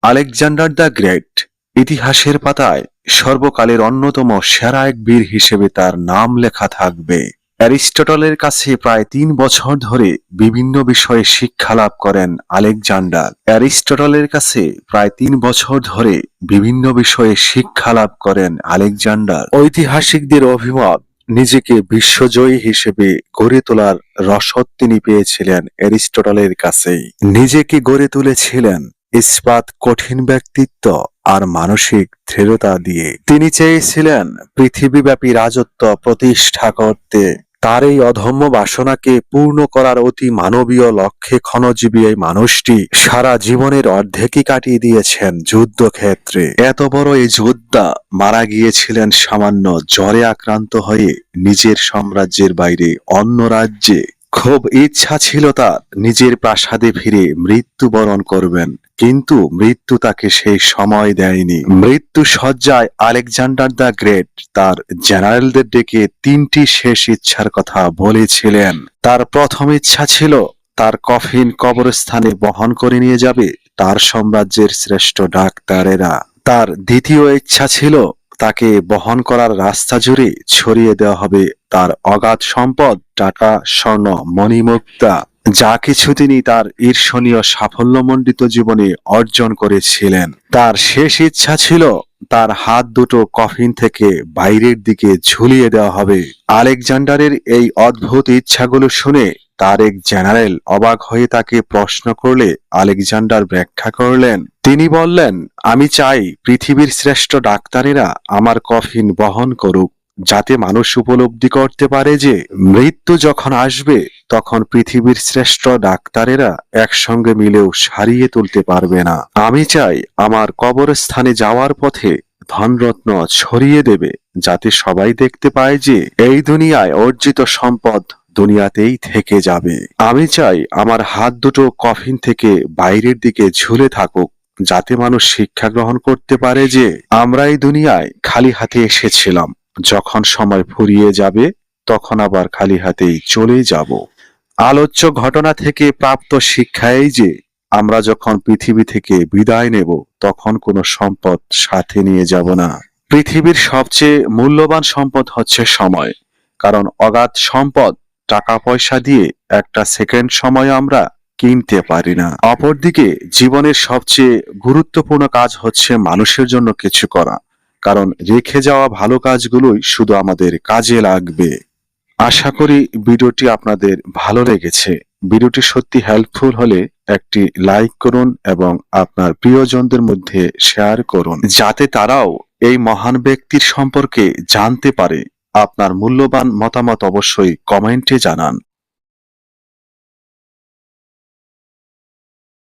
Alexander the great ইতিহাসের পাতায় সর্বকালের অন্যতম সেরা এক বীর হিসেবে তার নাম লেখা থাকবে। অ্যারিস্টটলের কাছে প্রায় 3 বছর ধরে বিভিন্ন বিষয়ে শিক্ষা লাভ করেন আলেকজান্ডার। অ্যারিস্টটলের কাছে প্রায় 3 বছর ধরে বিভিন্ন বিষয়ে শিক্ষা লাভ করেন আলেকজান্ডার। ঐতিহাসিকদের অভিমত, নিজেকে বিশ্বজয়ী হিসেবে গড়ে তোলার রসদ তিনি পেয়েছিলেন অ্যারিস্টটলের কাছেই। নিজেকে গড়ে তুলেছিলেন ইস্পাত কঠিন ব্যক্তিত্ব আর মানসিক দৃঢ়তা দিয়ে। তিনি চেয়েছিলেন পৃথিবীব্যাপী রাজত্ব প্রতিষ্ঠা করতে। তার এই অধম্য বাসনাকে পূর্ণ করার অতি মানবীয় লক্ষ্যে ক্ষণজীবী এই মানুষটি সারা জীবনের অর্ধেকই কাটিয়ে দিয়েছেন যুদ্ধক্ষেত্রে। এত বড় এই যোদ্ধা মারা গিয়েছিলেন সামান্য জ্বরে আক্রান্ত হয়ে নিজের সাম্রাজ্যের বাইরে অন্য রাজ্যে। খুব ইচ্ছা ছিল তার নিজের প্রাসাদে ফিরে মৃত্যুবরণ করবেন, কিন্তু মৃত্যু তাকে সেই সময় দেয়নি। মৃত্যু শয্যায় আলেকজান্ডার দ্য গ্রেট তার জেনারেলদের ডেকে 3টি শেষ ইচ্ছার কথা বলেছিলেন। তার প্রথম ইচ্ছা ছিল তার কফিন কবরস্থানে বহন করে নিয়ে যাবে তার সাম্রাজ্যের শ্রেষ্ঠ ডাক্তারেরা। তার দ্বিতীয় ইচ্ছা ছিল তাকে বহন করার রাস্তা জুড়ে ছড়িয়ে দেওয়া হবে তার অগাধ সম্পদ, টাকা, স্বর্ণ, মণিমুক্তা, যা কিছু তিনি তার ঈর্ষণীয় সাফল্যমণ্ডিত জীবনে অর্জন করেছিলেন। তার শেষ ইচ্ছা ছিল তার হাত দুটো কফিন থেকে বাইরের দিকে ঝুলিয়ে দেওয়া হবে। আলেকজান্ডারের এই অদ্ভুত ইচ্ছাগুলো শুনে তার এক জেনারেল অবাক হয়ে তাকে প্রশ্ন করলে আলেকজান্ডার ব্যাখ্যা করলেন। তিনি বললেন, আমি চাই পৃথিবীর শ্রেষ্ঠ ডাক্তারেরা আমার কফিন বহন করুক, যাতে মানুষ উপলব্ধি করতে পারে যে মৃত্যু যখন আসবে তখন পৃথিবীর শ্রেষ্ঠ ডাক্তারেরা একসঙ্গে মিলেও সারিয়ে তুলতে পারবে না। আমি চাই আমার কবরস্থানে যাওয়ার পথে ধনরত্ন ছড়িয়ে দেবে, যাতে সবাই দেখতে পায় যে এই দুনিয়ায় অর্জিত সম্পদ দুনিয়াতেই থেকে যাবে। আমি চাই আমার হাত দুটো কফিন থেকে বাইরের দিকে ঝুলে থাকুক, যাতে মানুষ শিক্ষা গ্রহণ করতে পারে যে আমরা এই দুনিয়ায় খালি হাতে এসেছিলাম, যখন সময় ফুরিয়ে যাবে তখন আবার খালি হাতেই চলে যাব। আলোচ্য ঘটনা থেকে প্রাপ্ত শিক্ষা এই যে আমরা যখন পৃথিবী থেকে বিদায় নেব তখন কোনো সম্পদ সাথে নিয়ে যাব না। পৃথিবীর সবচেয়ে মূল্যবান সম্পদ হচ্ছে সময়, কারণ অগাধ সম্পদ টাকা পয়সা দিয়ে একটা সেকেন্ড সময় আমরা কিনতে পারি না। অপরদিকে জীবনের সবচেয়ে গুরুত্বপূর্ণ কাজ হচ্ছে মানুষের জন্য কিছু করা, কারণ রেখে যাওয়া ভালো কাজগুলোই শুধু আমাদের কাজে লাগবে। আশা করি ভিডিওটি আপনাদের ভালো লেগেছে। ভিডিওটি সত্যি হেল্পফুল হলে একটি লাইক করুন এবং আপনার প্রিয়জনদের মধ্যে শেয়ার করুন, যাতে তারাও এই মহান ব্যক্তির সম্পর্কে জানতে পারে। আপনার মূল্যবান মতামত অবশ্যই কমেন্টে জানান।